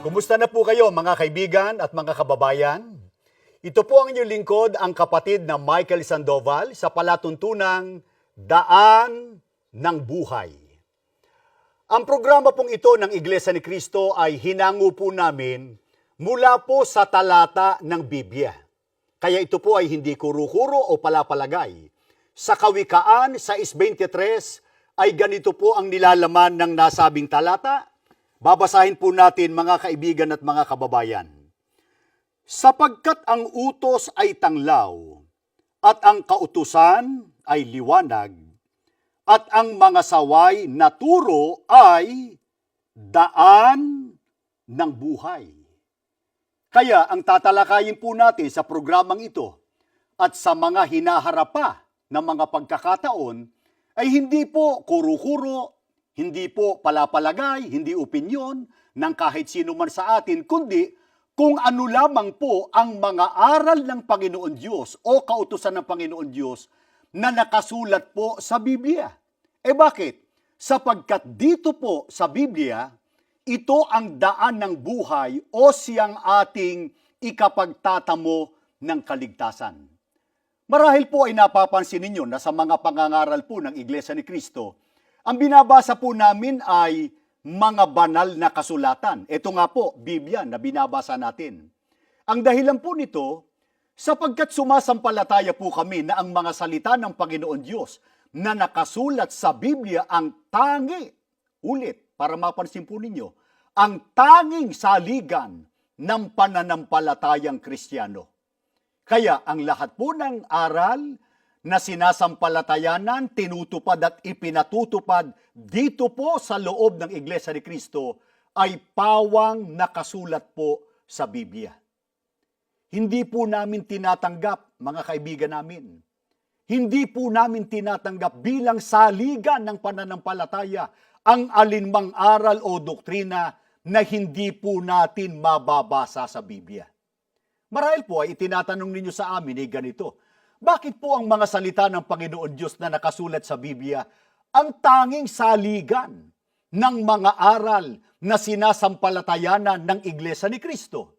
Kumusta na po kayo mga kaibigan at mga kababayan? Ito po ang inyong lingkod, ang kapatid na Michael Sandoval sa palatuntunang Daan ng Buhay. Ang programa pong ito ng Iglesia ni Cristo ay hinango po namin mula po sa talata ng Biblia. Kaya ito po ay hindi kuro-kuro o palapalagay. Sa Kawikaan, sa 6:23, ay ganito po ang nilalaman ng nasabing talata. Babasahin po natin mga kaibigan at mga kababayan. Sapagkat ang utos ay tanglaw, at ang kautusan ay liwanag, at ang mga saway na turo ay daan ng buhay. Kaya ang tatalakayin po natin sa programang ito at sa mga hinaharap pa na mga pagkakataon ay hindi po kuro-kuro, hindi po palapalagay, hindi opinyon ng kahit sino man sa atin, kundi kung ano lamang po ang mga aral ng Panginoon Diyos o kautusan ng Panginoon Diyos na nakasulat po sa Biblia. Bakit? Sapagkat dito po sa Biblia, ito ang daan ng buhay o siyang ating ikapagtatamo ng kaligtasan. Marahil po ay napapansin ninyo na sa mga pangangaral po ng Iglesia ni Cristo, ang binabasa po namin ay mga banal na kasulatan. Ito nga po, Biblia na binabasa natin. Ang dahilan po nito, sapagkat sumasampalataya po kami na ang mga salita ng Panginoon Diyos na nakasulat sa Biblia ang tangi, ulit, para mapansin po ninyo, ang tanging saligan ng pananampalatayang Kristiyano. Kaya ang lahat po ng aral na sinasampalatayanan, tinutupad at ipinatutupad dito po sa loob ng Iglesia ni Cristo ay pawang nakasulat po sa Biblia. Hindi po namin tinatanggap, mga kaibigan namin. Hindi po namin tinatanggap bilang saligan ng pananampalataya ang alinmang aral o doktrina na hindi po natin mababasa sa Biblia. Marahil po ay itinatanong ninyo sa amin ay ganito, bakit po ang mga salita ng Panginoon Diyos na nakasulat sa Biblia ang tanging saligan ng mga aral na sinasampalatayanan ng Iglesia ni Cristo?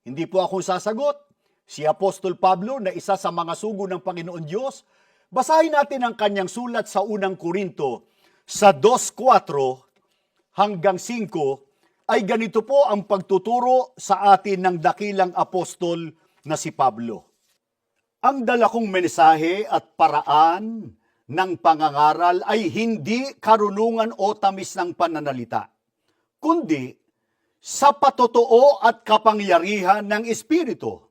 Hindi po ako sasagot. Si Apostol Pablo na isa sa mga sugo ng Panginoon Diyos, basahin natin ang kanyang sulat sa unang Korinto sa 2:4 hanggang 5 ay ganito po ang pagtuturo sa atin ng dakilang apostol na si Pablo. Ang dala kong mensahe at paraan ng pangangaral ay hindi karunungan o tamis ng pananalita, kundi sa patotoo at kapangyarihan ng Espiritu,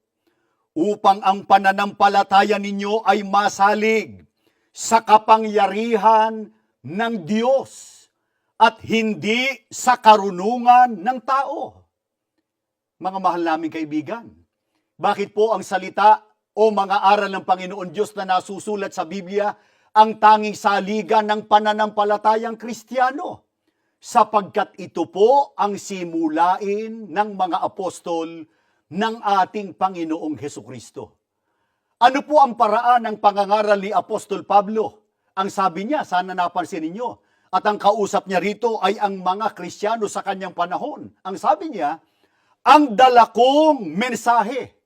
upang ang pananampalataya ninyo ay masalig sa kapangyarihan ng Diyos at hindi sa karunungan ng tao. Mga mahal naming kaibigan, bakit po ang salita o mga aral ng Panginoon Diyos na nasusulat sa Biblia ang tanging saligan ng pananampalatayang Kristiyano? Sapagkat ito po ang simulain ng mga apostol ng ating Panginoong Hesukristo. Ano po ang paraan ng pangangaral ni Apostol Pablo? Ang sabi niya, sana napansin ninyo, at ang kausap niya rito ay ang mga Kristiyano sa kanyang panahon. Ang sabi niya, ang dala kong mensahe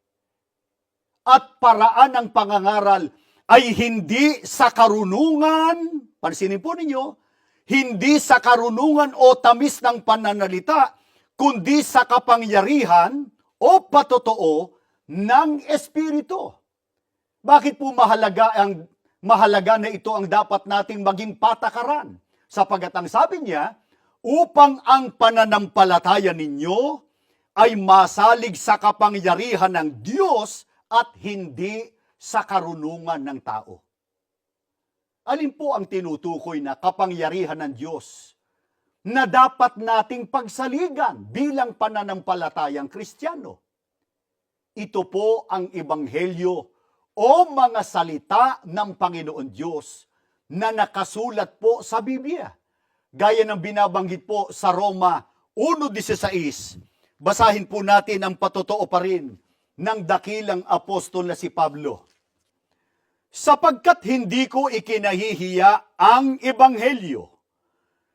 at paraan ng pangangaral ay hindi sa karunungan, pansinin po ninyo, hindi sa karunungan o tamis ng pananalita, kundi sa kapangyarihan o patotoo ng Espiritu. Bakit po mahalaga na ito ang dapat nating maging patakaran? Sapagat ang sabi niya, upang ang pananampalataya ninyo ay masalig sa kapangyarihan ng Diyos at hindi sa karunungan ng tao. Alin po ang tinutukoy na kapangyarihan ng Diyos na dapat nating pagsaligan bilang pananampalatayang Kristiyano? Ito po ang ebanghelyo o mga salita ng Panginoon Diyos na nakasulat po sa Biblia. Gaya ng binabanggit po sa Roma 1:16, basahin po natin ang patotoo pa rin ng dakilang apostol na si Pablo. Sapagkat hindi ko ikinahihiya ang ebanghelyo,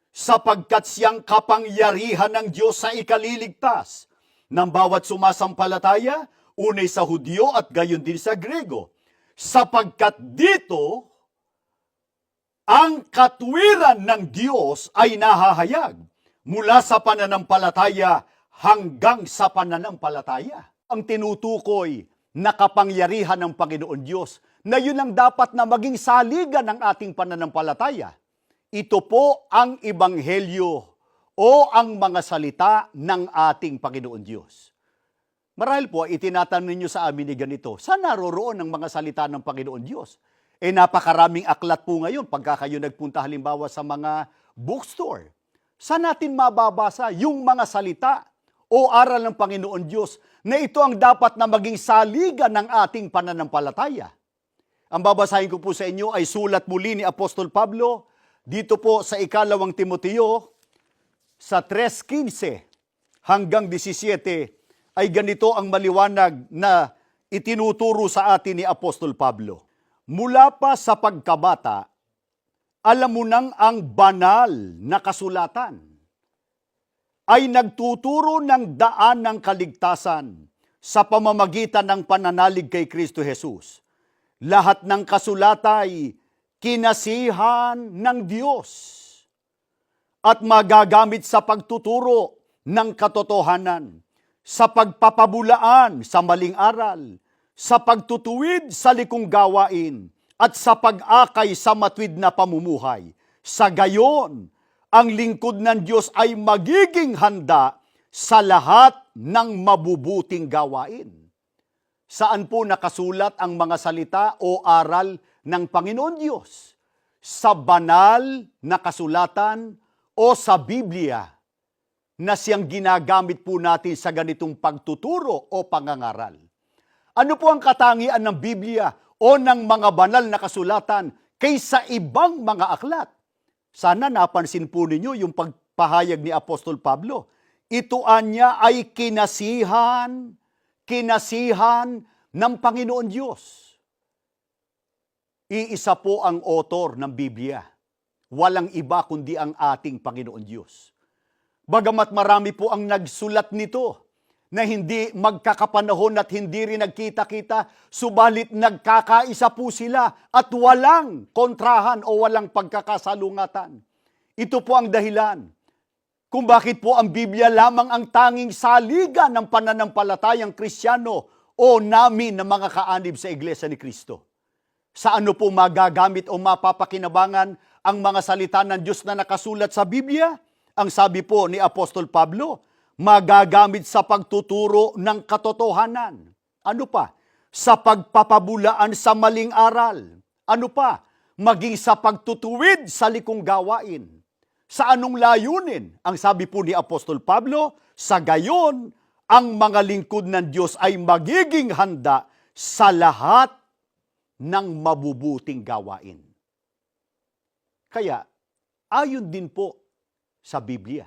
sapagkat siyang kapangyarihan ng Diyos sa ikaliligtas ng bawat sumasampalataya, unay sa Hudyo at gayon din sa Grego. Sapagkat dito, ang katwiran ng Diyos ay nahahayag mula sa pananampalataya hanggang sa pananampalataya. Ang tinutukoy na kapangyarihan ng Panginoon Diyos na yun ang dapat na maging saligan ng ating pananampalataya. Ito po ang Ebanghelyo o ang mga salita ng ating Panginoon Diyos. Marahil po, itinatanong ninyo sa amin ni ganito, saan naroroon ang mga salita ng Panginoon Diyos? Napakaraming aklat po ngayon pagka kayo nagpunta halimbawa sa mga bookstore. Saan natin mababasa yung mga salita o aral ng Panginoon Diyos na ito ang dapat na maging saligan ng ating pananampalataya? Ang babasahin ko po sa inyo ay sulat muli ni Apostol Pablo dito po sa 2 Timoteo sa 3:15 hanggang 17 ay ganito ang maliwanag na itinuturo sa atin ni Apostol Pablo. Mula pa sa pagkabata, alam mo nang ang banal na kasulatan ay nagtuturo ng daan ng kaligtasan sa pamamagitan ng pananalig kay Kristo Jesus. Lahat ng kasulatan ay kinasihan ng Diyos at magagamit sa pagtuturo ng katotohanan, sa pagpapabulaan sa maling aral, sa pagtutuwid sa likong gawain, at sa pag-akay sa matwid na pamumuhay. Sa gayon, ang lingkod ng Diyos ay magiging handa sa lahat ng mabubuting gawain. Saan po nakasulat ang mga salita o aral ng Panginoon Diyos? Sa banal na kasulatan o sa Biblia na siyang ginagamit po natin sa ganitong pagtuturo o pangangaral. Ano po ang katangian ng Biblia o ng mga banal na kasulatan kaysa ibang mga aklat? Sana napansin po ninyo yung pagpahayag ni Apostol Pablo. Ito anya ay kinasihan ng Panginoon Diyos. Iisa po ang author ng Biblia. Walang iba kundi ang ating Panginoon Diyos. Bagamat marami po ang nagsulat nito na hindi magkakapanahon at hindi rin nagkita-kita, subalit nagkakaisa po sila at walang kontrahan o walang pagkakasalungatan. Ito po ang dahilan kung bakit po ang Biblia lamang ang tanging saligan ng pananampalatayang Kristiyano o namin na mga kaanib sa Iglesia ni Cristo. Sa ano po magagamit o mapapakinabangan ang mga salita ng Diyos na nakasulat sa Biblia? Ang sabi po ni Apostol Pablo, magagamit sa pagtuturo ng katotohanan. Ano pa? Sa pagpapabulaan sa maling aral. Ano pa? Maging sa pagtutuwid sa likong gawain. Sa anong layunin? Ang sabi po ni Apostol Pablo, sa gayon, ang mga lingkod ng Diyos ay magiging handa sa lahat ng mabubuting gawain. Kaya, ayon din po sa Biblia.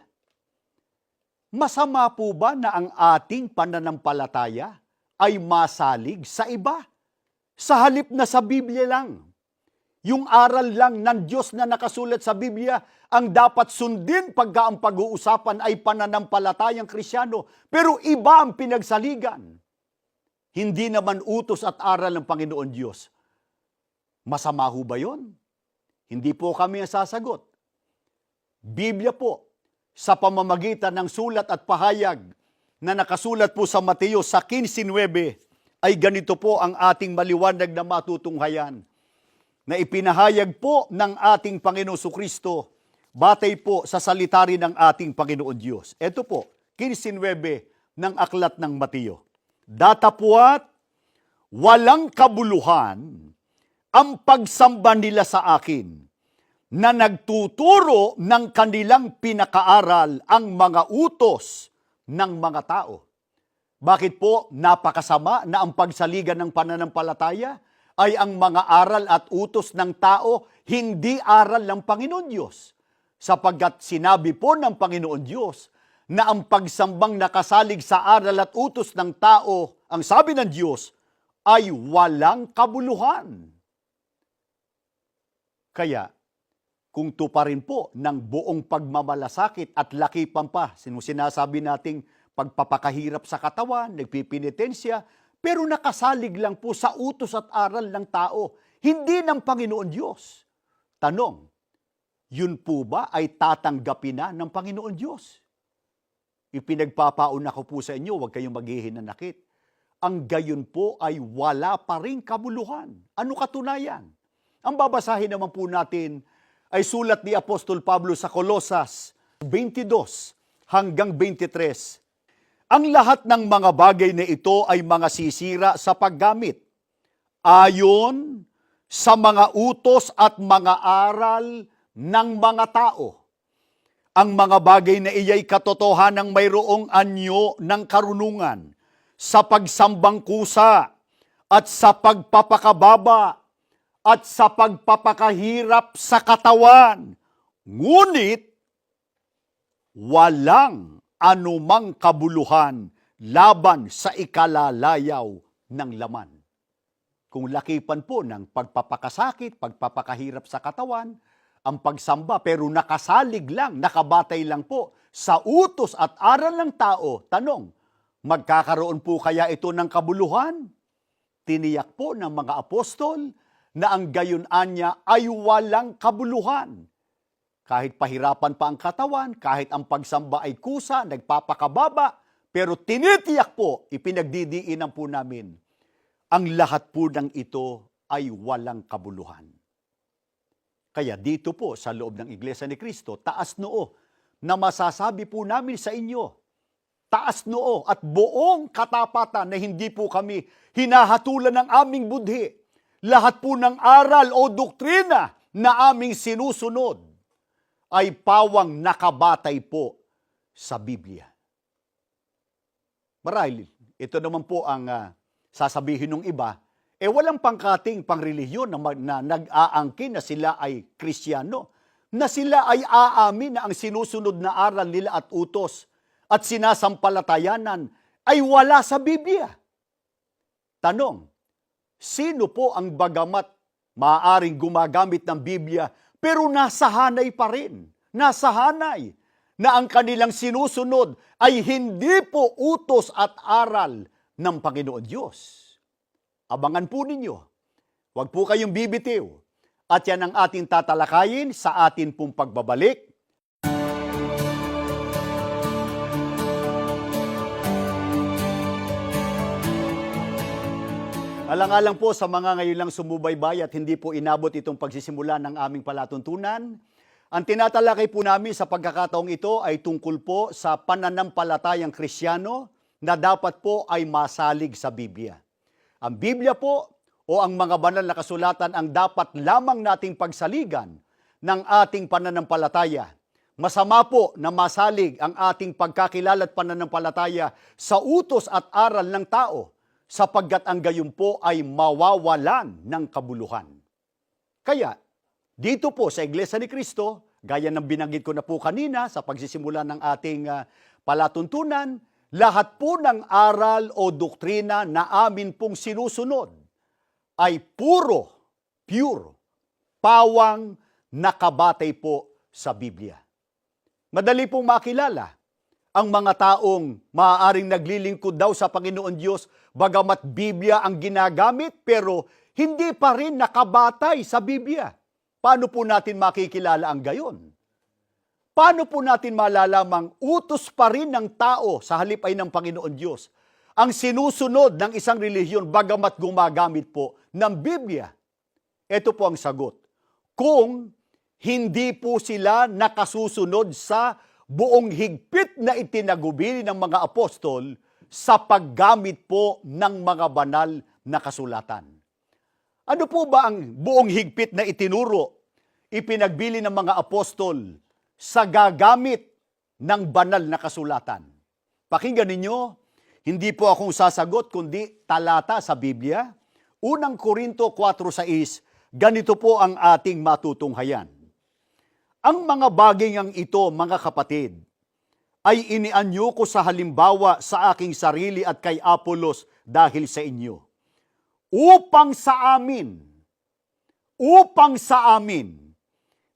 Masama po ba na ang ating pananampalataya ay masalig sa iba? Sa halip na sa Biblia lang. Yung aral lang ng Diyos na nakasulat sa Biblia ang dapat sundin pagka ang pag-uusapan ay pananampalatayang Kristiyano. Pero iba ang pinagsaligan. Hindi naman utos at aral ng Panginoon Diyos. Masama ho ba yun? Hindi po kami ang sasagot. Biblia po, sa pamamagitan ng sulat at pahayag na nakasulat po sa Mateo sa 15:9, ay ganito po ang ating maliwanag na matutunghayan na ipinahayag po ng ating Panginoon Kristo batay po sa salita rin ng ating Panginoon Diyos. Ito po, 15:9 ng aklat ng Mateo. Datapwat, walang kabuluhan ang pagsamba nila sa akin, na nagtuturo ng kanilang pinakaaral ang mga utos ng mga tao. Bakit po napakasama na ang pagsaligan ng pananampalataya ay ang mga aral at utos ng tao, hindi aral ng Panginoon Diyos? Sapagkat sinabi po ng Panginoon Diyos na ang pagsambang nakasalig sa aral at utos ng tao, ang sabi ng Diyos, ay walang kabuluhan. Kaya, kung tuparin po ng buong pagmamalasakit at lakipan pa, sinasabi nating pagpapakahirap sa katawan, nagpipinitensya, pero nakasalig lang po sa utos at aral ng tao, hindi ng Panginoon Diyos. Tanong, yun po ba ay tatanggapin na ng Panginoon Diyos? Ipinagpapauna ko po sa inyo, huwag kayong maghihinanakit. Ang gayon po ay wala pa ring kabuluhan. Ano katunayan? Ang babasahin naman po natin ay sulat ni Apostol Pablo sa Colosas 22 hanggang 23. Ang lahat ng mga bagay na ito ay mga sisira sa paggamit, ayon sa mga utos at mga aral ng mga tao. Ang mga bagay na iya'y katotohanang mayroong anyo ng karunungan sa pagsambang kusa at sa pagpapakababa at sa pagpapakahirap sa katawan. Ngunit, walang anumang kabuluhan laban sa ikalalayaw ng laman. Kung lakipan po ng pagpapakasakit, pagpapakahirap sa katawan, ang pagsamba, pero nakasalig lang, nakabatay lang po sa utos at aral ng tao. Tanong, magkakaroon po kaya ito ng kabuluhan? Tiniyak po ng mga apostol na ang gayon-an niya ay walang kabuluhan. Kahit pahirapan pa ang katawan, kahit ang pagsamba ay kusa, nagpapakababa, pero tinitiyak po, ipinagdidiinan po namin, ang lahat po ng ito ay walang kabuluhan. Kaya dito po sa loob ng Iglesia ni Cristo, taas noo na masasabi po namin sa inyo, taas noo at buong katapatan na hindi po kami hinahatulan ng aming budhi. Lahat po ng aral o doktrina na aming sinusunod ay pawang nakabatay po sa Biblia. Marahil, ito naman po ang sasabihin ng iba, walang pangkating pangrelihiyon na nag-aangkin na sila ay Kristiyano, na sila ay aamin na ang sinusunod na aral nila at utos at sinasampalatayanan ay wala sa Biblia. Tanong, sino po ang bagamat maaaring gumagamit ng Biblia pero nasahanay pa rin, nasahanay na ang kanilang sinusunod ay hindi po utos at aral ng Panginoon Diyos? Abangan po ninyo. Huwag po kayong bibitiw. At yan ang ating tatalakayin sa atin pong pagbabalik. Alang-alang po sa mga ngayon lang sumubaybay at hindi po inabot itong pagsisimula ng aming palatuntunan. Ang tinatalakay po namin sa pagkakataong ito ay tungkol po sa pananampalatayang Kristiyano na dapat po ay masalig sa Biblia. Ang Biblia po o ang mga banal na kasulatan ang dapat lamang nating pagsaligan ng ating pananampalataya. Masama po na masalig ang ating pagkakilala at pananampalataya sa utos at aral ng tao sapagkat ang gayon po ay mawawalan ng kabuluhan. Kaya, dito po sa Iglesia ni Cristo, gaya ng binanggit ko na po kanina sa pagsisimula ng ating palatuntunan, lahat po ng aral o doktrina na amin pong sinusunod ay pure, pawang nakabatay po sa Biblia. Madali pong makilala ang mga taong maaaring naglilingkod daw sa Panginoon Diyos bagamat Biblia ang ginagamit pero hindi pa rin nakabatay sa Biblia. Paano po natin makikilala ang gayon? Paano po natin malalamang utos pa rin ng tao sa halip ay ng Panginoon Diyos ang sinusunod ng isang relihiyon bagamat gumagamit po ng Biblia? Ito po ang sagot. Kung hindi po sila nakasusunod sa buong higpit na itinagubili ng mga apostol sa paggamit po ng mga banal na kasulatan. Ano po ba ang buong higpit na itinuro, ipinagbili ng mga apostol sa gagamit ng banal na kasulatan? Pakinggan ninyo, hindi po akong sasagot kundi talata sa Biblia. Unang Korinto 4:6, ganito po ang ating matutunghayan. Ang mga bagay ngang ito, mga kapatid, ay inianyo ko sa halimbawa sa aking sarili at kay Apolos dahil sa inyo. Upang sa amin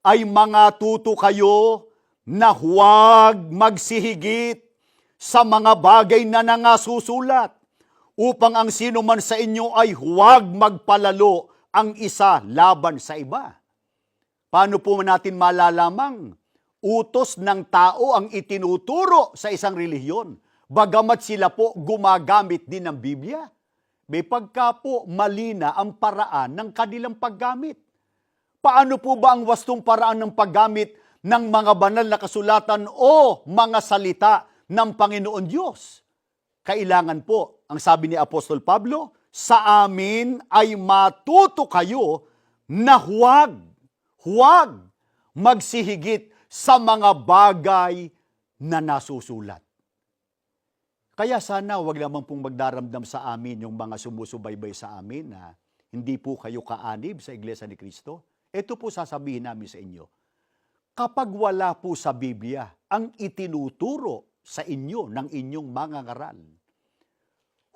ay mga tuto kayo na huwag magsihigit sa mga bagay na nangasusulat, upang ang sino man sa inyo ay huwag magpalalo ang isa laban sa iba. Paano po natin malalamang utos ng tao ang itinuturo sa isang relihiyon, bagamat sila po gumagamit din ng Biblia? May pagka po mali na ang paraan ng kanilang paggamit. Paano po ba ang wastong paraan ng paggamit ng mga banal na kasulatan o mga salita ng Panginoon Diyos? Kailangan po, ang sabi ni Apostol Pablo, sa amin ay matuto kayo na huwag magsihigit sa mga bagay na nasusulat. Kaya sana wag naman pong magdaramdam sa amin yung mga sumusubaybay sa amin na hindi po kayo kaanib sa Iglesia ni Cristo. Ito po sasabihin namin sa inyo. Kapag wala po sa Biblia ang itinuturo sa inyo ng inyong mga ngaral,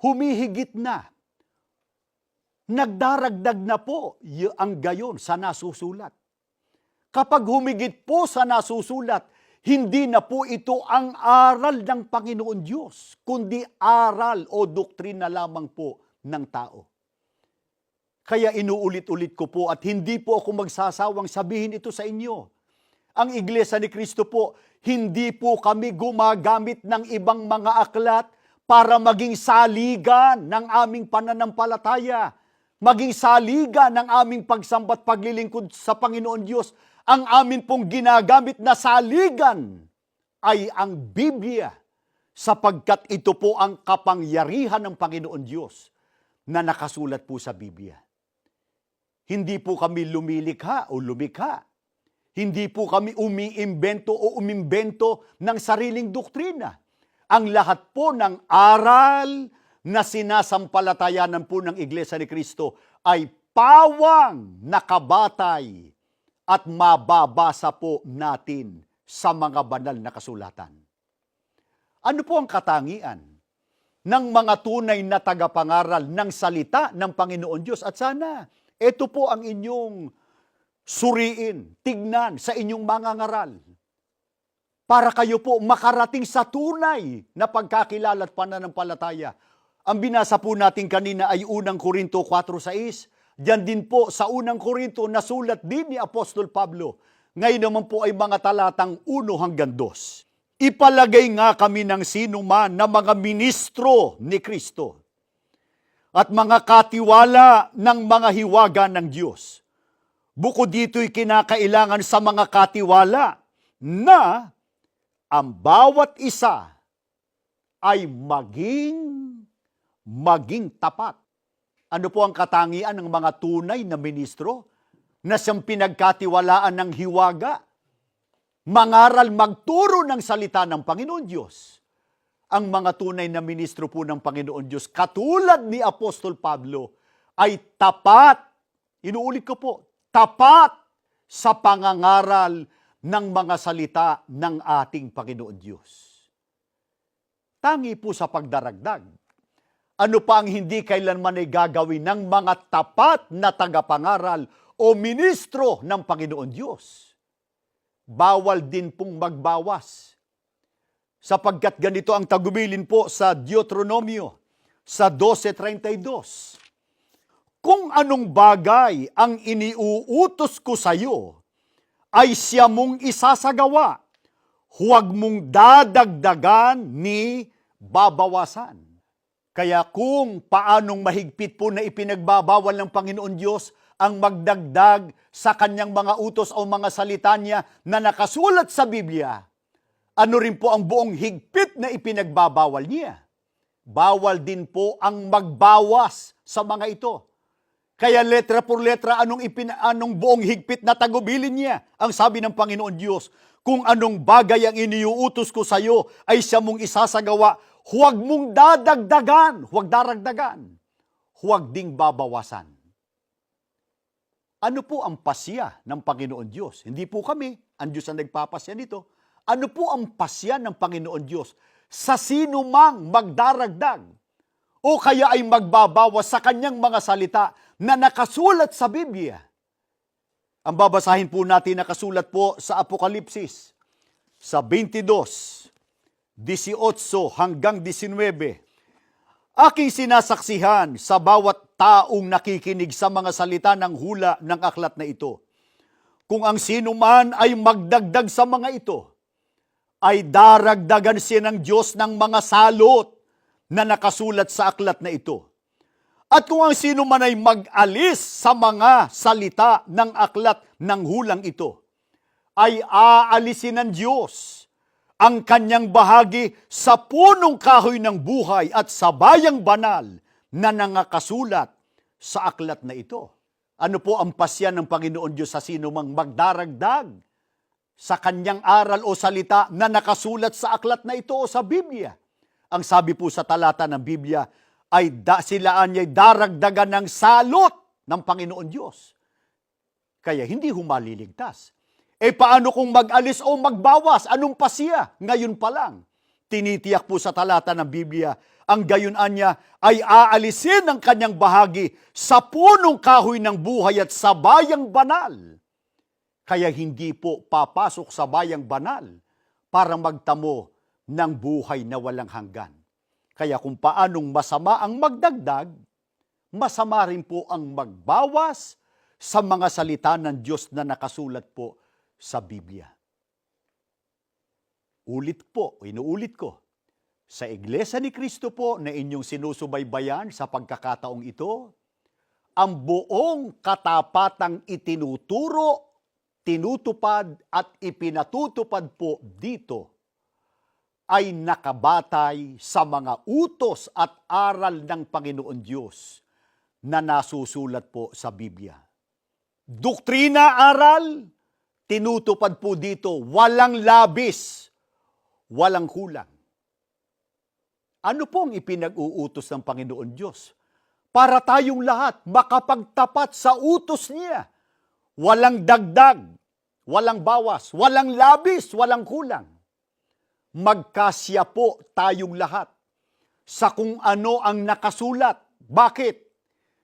humihigit na, nagdaragdag na po ang gayon sa nasusulat. Kapag humigit po sa nasusulat, hindi na po ito ang aral ng Panginoon Diyos, kundi aral o doktrina lamang po ng tao. Kaya inuulit-ulit ko po at hindi po ako magsasawang sabihin ito sa inyo. Ang Iglesia ni Cristo po, hindi po kami gumagamit ng ibang mga aklat para maging saligan ng aming pananampalataya, maging saligan ng aming pagsambat paglilingkod sa Panginoon Diyos. Ang amin pong ginagamit na saligan ay ang Biblia, sapagkat ito po ang kapangyarihan ng Panginoon Diyos na nakasulat po sa Biblia. Hindi po kami lumilikha o lumikha. Hindi po kami umiimbento o umimbento ng sariling doktrina. Ang lahat po ng aral na sinasampalatayanan po ng Iglesia ni Cristo ay pawang nakabatay at mababasa po natin sa mga banal na kasulatan. Ano po ang katangian ng mga tunay na tagapangaral ng salita ng Panginoon Diyos? At sana, ito po ang inyong suriin, tignan sa inyong mga ngaral, para kayo po makarating sa tunay na pagkakilala at pananampalataya. Ang binasa po natin kanina ay unang Korinto 4:6. Diyan din po sa unang Korinto, nasulat din ni Apostol Pablo. Ngayon naman po ay mga talatang 1 hanggang 2. Ipalagay nga kami ng sino man na mga ministro ni Kristo at mga katiwala ng mga hiwaga ng Diyos. Bukod dito'y kinakailangan sa mga katiwala na ang bawat isa ay maging tapat. Ano po ang katangian ng mga tunay na ministro na siyang pinagkatiwalaan ng hiwaga? Mangaral, magturo ng salita ng Panginoon Diyos. Ang mga tunay na ministro po ng Panginoon Diyos, katulad ni Apostol Pablo, ay tapat, inuulit ko po, tapat sa pangangaral ng mga salita ng ating Panginoon Diyos. Tangi po sa pagdaragdag. Ano pa ang hindi kailanman ay gagawin ng mga tapat na tagapangaral o ministro ng Panginoon Diyos? Bawal din pong magbawas. Sapagkat ganito ang tagubilin po sa Deuteronomio, sa 12:32. Kung anong bagay ang iniuutos ko sa iyo, ay siya mong isasagawa. Huwag mong dadagdagan ni babawasan. Kaya kung paanong mahigpit po na ipinagbabawal ng Panginoon Diyos ang magdagdag sa kanyang mga utos o mga salita niya na nakasulat sa Biblia, ano rin po ang buong higpit na ipinagbabawal niya? Bawal din po ang magbawas sa mga ito. Kaya letra por letra, anong buong higpit na tagubilin niya? Ang sabi ng Panginoon Diyos, kung anong bagay ang iniuutos ko sa iyo ay siya mong isasagawa, huwag mong dadagdagan, huwag daragdagan, huwag ding babawasan. Ano po ang pasya ng Panginoon Diyos? Hindi po kami, ang Diyos ang nagpapasya nito. Ano po ang pasya ng Panginoon Diyos sa sino mang magdaragdag o kaya ay magbabawas sa kanyang mga salita na nakasulat sa Biblia? Ang babasahin po natin nakasulat po sa Apokalipsis sa 22, 18 hanggang 19. Aking sinasaksihan sa bawat taong nakikinig sa mga salita ng hula ng aklat na ito. Kung ang sino man ay magdagdag sa mga ito, ay daragdagan siya ng Diyos ng mga salot na nakasulat sa aklat na ito. At kung ang sino man ay mag-alis sa mga salita ng aklat ng hulang ito, ay aalisin ng Diyos ang kanyang bahagi sa punong kahoy ng buhay at sa bayang banal na nangakasulat sa aklat na ito. Ano po ang pasya ng Panginoon Diyos sa sino mang magdaragdag sa kanyang aral o salita na nakasulat sa aklat na ito o sa Biblia? Ang sabi po sa talata ng Biblia ay silaan niya'y daragdagan ng salot ng Panginoon Diyos. Kaya hindi humaliligtas. Paano kung mag-alis o magbawas? Anong pasya? Ngayon pa lang. Tinitiyak po sa talata ng Biblia, ang gayunan niya ay aalisin ang kanyang bahagi sa punong kahoy ng buhay at sa bayang banal. Kaya hindi po papasok sa bayang banal para magtamo ng buhay na walang hanggan. Kaya kung paanong masama ang magdagdag, masama rin po ang magbawas sa mga salita ng Diyos na nakasulat po sa Biblia. Inuulit ko, sa Iglesia ni Cristo po na inyong sinusubaybayan sa pagkakataong ito, ang buong katapatang itinuturo, tinutupad at ipinatutupad po dito ay nakabatay sa mga utos at aral ng Panginoon Diyos na nasusulat po sa Biblia. Doktrina, aral, tinutupad po dito, walang labis, walang kulang. Ano pong ipinag-uutos ng Panginoon Diyos? Para tayong lahat makapagtapat sa utos niya. Walang dagdag, walang bawas, walang labis, walang kulang. Magkasya po tayong lahat sa kung ano ang nakasulat. Bakit?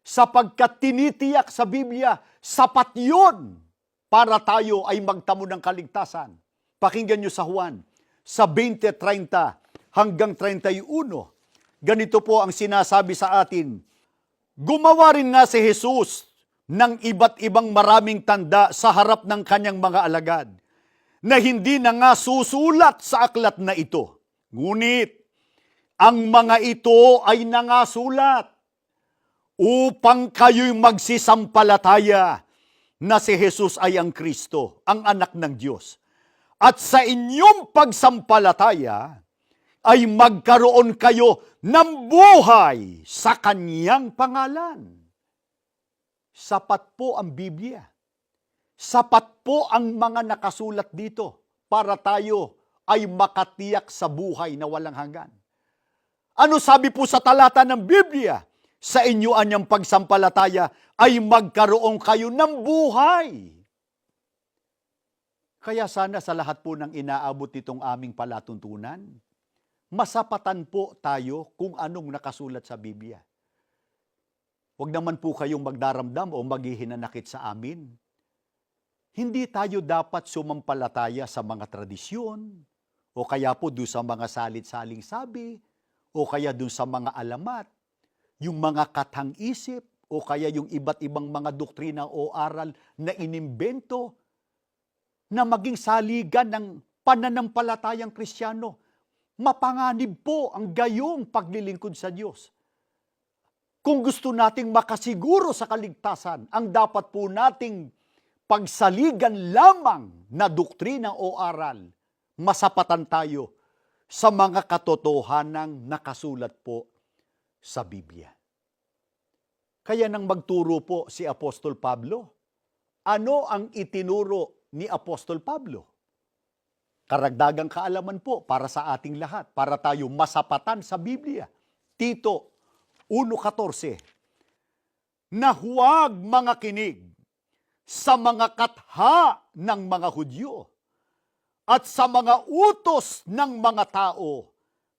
Sapagkat tinitiyak sa Biblia, sapat yun para tayo ay magtamo ng kaligtasan. Pakinggan nyo sa Juan, sa 20:30 hanggang 31. Ganito po ang sinasabi sa atin. Gumawa rin nga si Jesus ng iba't ibang maraming tanda sa harap ng kanyang mga alagad, na hindi na nga susulat sa aklat na ito. Ngunit, ang mga ito ay nangasulat upang kayo'y magsisampalataya na si Jesus ay ang Kristo, ang anak ng Diyos. At sa inyong pagsampalataya, ay magkaroon kayo ng buhay sa Kanyang pangalan. Sapat po ang Biblia. Sapat po ang mga nakasulat dito para tayo ay makatiyak sa buhay na walang hanggan. Ano sabi po sa talata ng Biblia? Sa inyo anyang pagsampalataya ay magkaroon kayo ng buhay. Kaya sana sa lahat po ng inaabot itong aming palatuntunan, masapatan po tayo kung anong nakasulat sa Biblia. Huwag naman po kayong magdaramdam o maghihinanakit sa amin. Hindi tayo dapat sumampalataya sa mga tradisyon, o kaya po doon sa mga salit-saling sabi, o kaya doon sa mga alamat, yung mga katang-isip, o kaya yung iba't ibang mga doktrina o aral na inimbento, na maging saligan ng pananampalatayang Kristiyano. Mapanganib po ang gayong paglilingkod sa Diyos. Kung gusto nating makasiguro sa kaligtasan, ang dapat po nating pagsaligan lamang na doktrina o aral, masapatan tayo sa mga katotohanang nakasulat po sa Biblia. Kaya nang magturo po si Apostol Pablo, ano ang itinuro ni Apostol Pablo? Karagdagang kaalaman po para sa ating lahat, para tayo masapatan sa Biblia. Tito 1:14, na huwag mga kinig sa mga katha ng mga Hudyo at sa mga utos ng mga tao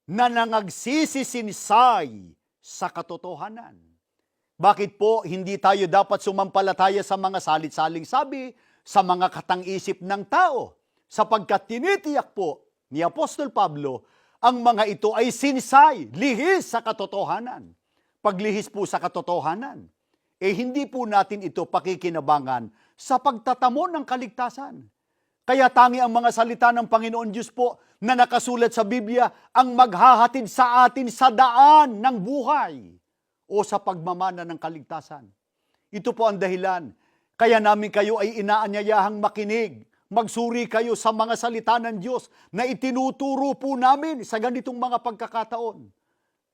na nangagsisisinsay sa katotohanan. Bakit po hindi tayo dapat sumampalataya sa mga salit-saling sabi, sa mga katang-isip ng tao? Sapagkat tinitiyak po ni Apostol Pablo, ang mga ito ay sinsay, lihis sa katotohanan. Paglihis po sa katotohanan, hindi po natin ito pakikinabangan sa pagtatamo ng kaligtasan. Kaya tangi ang mga salita ng Panginoon Diyos po na nakasulat sa Biblia ang maghahatid sa atin sa daan ng buhay o sa pagmamana ng kaligtasan. Ito po ang dahilan. Kaya namin kayo ay inaanyayahang makinig. Magsuri kayo sa mga salita ng Diyos na itinuturo po namin sa ganitong mga pagkakataon.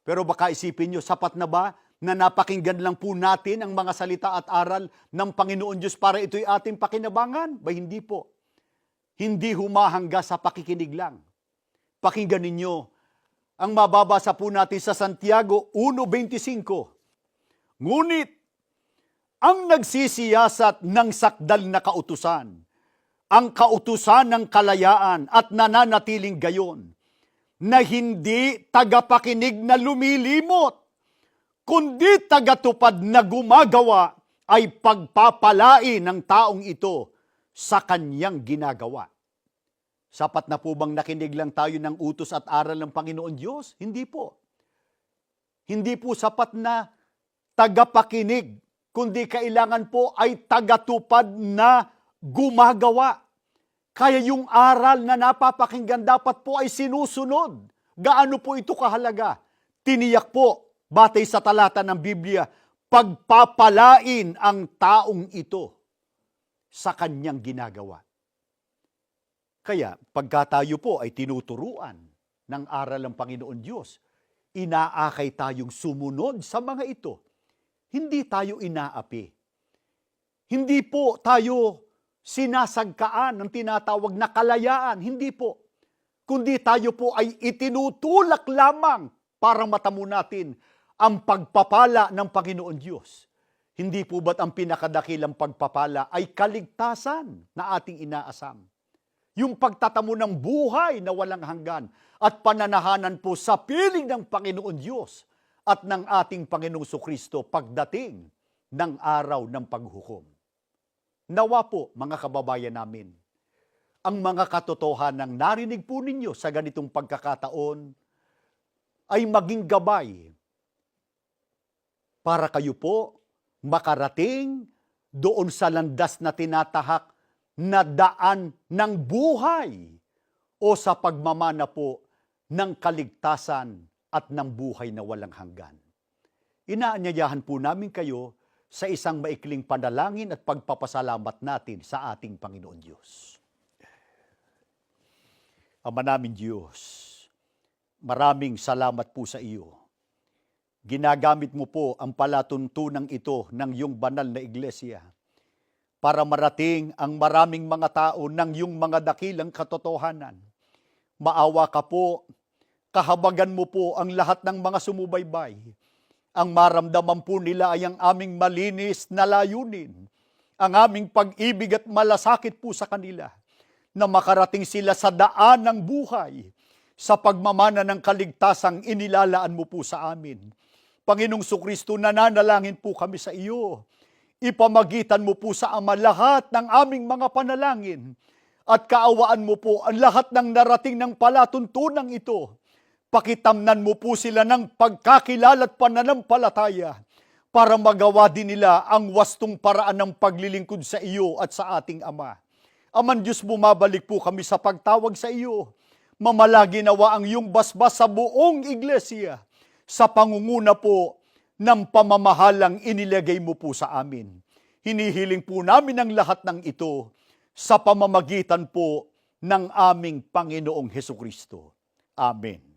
Pero baka isipin nyo, sapat na ba na napakinggan lang po natin ang mga salita at aral ng Panginoon Diyos para ito'y ating pakinabangan? Ba hindi po. Hindi humahangga sa pakikinig lang. Pakinggan ninyo ang mababasa po natin sa Santiago 1:25. Ngunit, ang nagsisiyasat ng sakdal na kautusan, ang kautusan ng kalayaan at nananatiling gayon, na hindi tagapakinig na lumilimot, kundi tagatupad na gumagawa ay pagpapalain ng taong ito sa kanyang ginagawa. Sapat na po bang nakinig lang tayo ng utos at aral ng Panginoon Diyos? Hindi po. Hindi po sapat na tagapakinig, kundi kailangan po ay tagatupad na gumagawa. Kaya yung aral na napapakinggan dapat po ay sinusunod. Gaano po ito kahalaga? Tiniyak po, batay sa talata ng Biblia, pagpapalain ang taong ito sa kanyang ginagawa. Kaya pagka tayo po ay tinuturuan ng aral ng Panginoon Diyos, inaakay tayong sumunod sa mga ito. Hindi tayo inaapi. Hindi po tayo sinasagkaan ng tinatawag na kalayaan. Hindi po. Kundi tayo po ay itinutulak lamang para matamo natin ang pagpapala ng Panginoon Diyos. Hindi po ba't ang pinakadakilang pagpapala ay kaligtasan na ating inaasam? Yung pagtatamo ng buhay na walang hanggan at pananahanan po sa piling ng Panginoon Diyos at ng ating Panginoong Sukristo pagdating ng araw ng paghukom. Nawa po, mga kababayan namin, ang mga katotohanang narinig po ninyo sa ganitong pagkakataon ay maging gabay para kayo po makarating doon sa landas na tinatahak na daan ng buhay o sa pagmamana po ng kaligtasan at ng buhay na walang hanggan. Inaanyayahan po namin kayo sa isang maikling panalangin at pagpapasalamat natin sa ating Panginoon Diyos. Ama namin Diyos, maraming salamat po sa iyo. Ginagamit mo po ang palatuntunang ito ng iyong banal na iglesia para marating ang maraming mga tao ng iyong mga dakilang katotohanan. Maawa ka po, kahabagan mo po ang lahat ng mga sumubaybay. Ang maramdaman po nila ay ang aming malinis na layunin, ang aming pag-ibig at malasakit po sa kanila, na makarating sila sa daan ng buhay, sa pagmamana ng kaligtasang inilalaan mo po sa amin. Panginoong Sukristo, nananalangin po kami sa iyo. Ipamagitan mo po sa Ama lahat ng aming mga panalangin at kaawaan mo po ang lahat ng narating ng palatuntunang ito. Pakitamnan mo po sila ng pagkakilala at pananampalataya para magawa din nila ang wastong paraan ng paglilingkod sa iyo at sa ating Ama. Aman Diyos, bumabalik po kami sa pagtawag sa iyo. Mamalagi nawa ang iyong basbas sa buong iglesia sa pangunguna po ng pamamahalang inilagay mo po sa amin. Hinihiling po namin ang lahat ng ito sa pamamagitan po ng aming Panginoong Hesukristo. Amen.